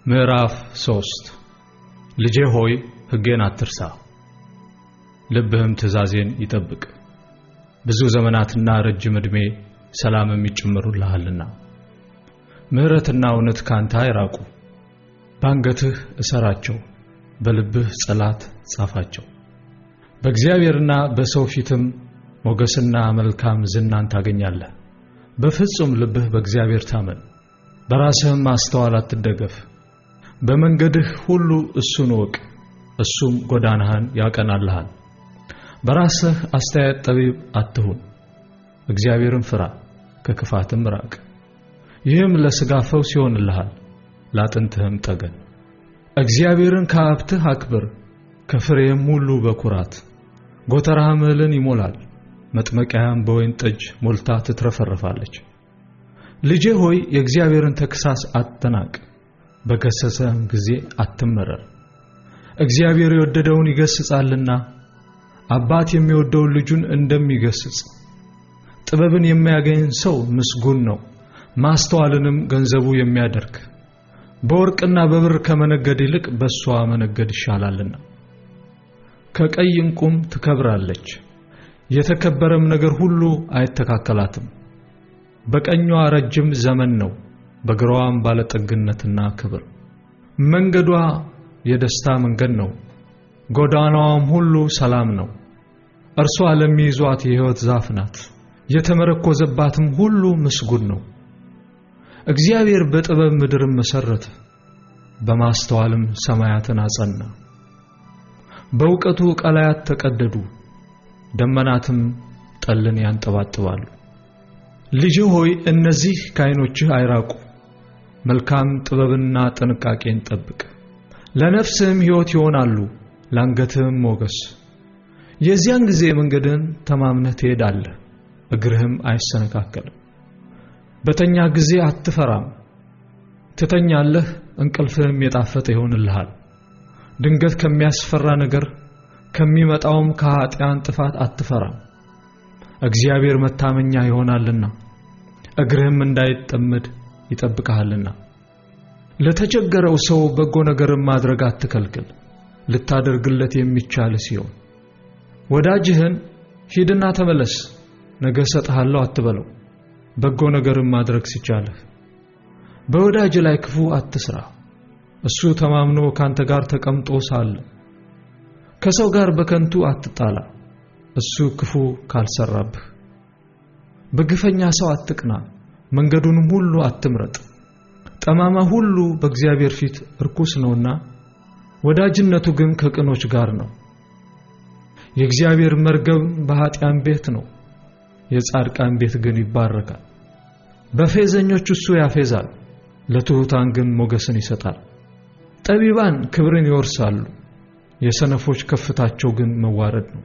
ምዕራፍ 3 ልጄ ሆይ ሕጌን አትርሳ ልብህም ትእዛዜን ይጠብቅ ብዙ ዘመናትና ረጅም ዕድሜ ሰላምም ይጨምሩልሃልና ምሕረትና እውነት ካንተ አይራቁ ባንገትህ እሰራቸው በልብህ ጸላት ጻፋቸው በእግዚአብሔርና በሰው ፊትም ሞገስና መልካም ዝናን ታገኛለህ በፍጹም ልብህ በእግዚአብሔር ታመን በራስህም ማስተዋል አትደገፍ በመንገድህ ሁሉ እሱን ወቅ እሱም ጎዳናህን ያቀናልሃል በራስህ አስተያየት ጠቢብ አትሁን እግዚአብሔርን ፍራ ከክፋትም ራቅ ይህም ለሥጋ ፈውስ ይሆንልሃል ለአጥንትህም ጠገን እግዚአብሔርን ከሀብትህ አክብር ከፍሬህም ሁሉ በኩራት ጎተራህም እህልን ይሞላል መጥመቂያህም በወይን ጠጅ ሞልታ ትትረፈረፋለች ልጄ ሆይ የእግዚአብሔርን ተግሣጽ አትናቅ በገሰጸህም ጊዜ አትመረር እግዚአብሔር የወደደውን ይገሥጻልና አባት የሚወደውን ልጁን እንደሚገሥጽ ጥበብን የሚያገኝ ሰው ምስጉን ነው ማስተዋልንም ገንዘቡ የሚያደርግ በወርቅና በብር ከመነገድ ይልቅ በሷ መነገድ ይሻላልና ከቀይ ዕንቁም ትከብራለች የተከበረም ነገር ሁሉ አይተካከላትም በቀኟ ረጅም ዘመን ነው በግራዋም ባለጠግነትና ክብር መንገዷ የደስታ መንገድ ነው ጎዳናዋም ሁሉ ሰላም ነው እርሷ ለሚይዟት የሕይወት ዛፍ ናት የተመረኮዘባትም ሁሉ ምስጉን ነው እግዚአብሔር በጥበብ ምድርን መሰረተ በማስተዋልም ሰማያትን አጸና በእውቀቱ ቀላያት ተቀደዱ ደመናትም ጠልን ያንጠባጥባሉ ልጄ ሆይ እነዚህ ከዓይኖችህ አይራቁ መልካም ጥበብና ጥንቃቄን ጠብቅ ለነፍስህም ሕይወት ይሆናሉ ለአንገትህም ሞገስ የዚያን ጊዜ መንገድን ተማምነህ ትሄዳለህ እግርህም አይሰነካከልም በተኛ ጊዜ አትፈራም ትተኛለህ እንቅልፍህም የጣፈጠ ይሆንልሃል ድንገት ከሚያስፈራ ነገር ከሚመጣውም ከኃጢአን ጥፋት አትፈራም እግዚአብሔር መታመኛ ይሆናልና እግርህም እንዳይጠመድ ይጠብቅሃልና ለተቸገረው ሰው በጎ ነገርን ማድረግ አትከልክል ልታደርግለት የሚቻል ሲሆን ወዳጅህን ሂድና ተመለስ ነገ እሰጥሃለሁ አትበለው በጎ ነገርን ማድረግ ሲቻልህ በወዳጅ ላይ ክፉ አትስራ እሱ ተማምኖ ካንተ ጋር ተቀምጦ ሳለ ከሰው ጋር በከንቱ አትጣላ እሱ ክፉ ካልሰራብህ በግፈኛ ሰው አትቅና መንገዱንም ሁሉ አትምረጥ ጠማማ ሁሉ በእግዚአብሔር ፊት ርኩስ ነውና ወዳጅነቱ ግን ከቅኖች ጋር ነው የእግዚአብሔር መርገም በኃጢአን ቤት ነው የጻድቃን ቤት ግን ይባረካል በፌዘኞች እሱ ያፌዛል ለትሑታን ግን ሞገስን ይሰጣል ጠቢባን ክብርን ይወርሳሉ የሰነፎች ከፍታቸው ግን መዋረድ ነው